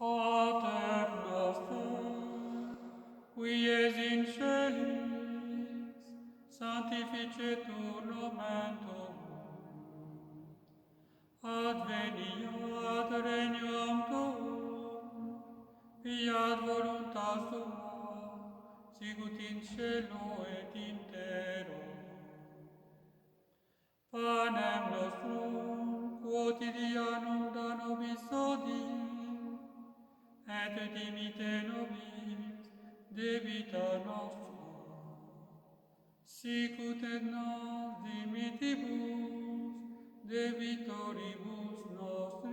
Pater noster, qui es in celis, sanctificetur nomen tuum. Adveniat regnum tuum, fiat voluntas tua, sicut in cielo et in terra. Panem nostrum quotidianum da nobis hodie, et dimitte nobis debita nostra, sicut et nos dimittibus debitoribus nostris.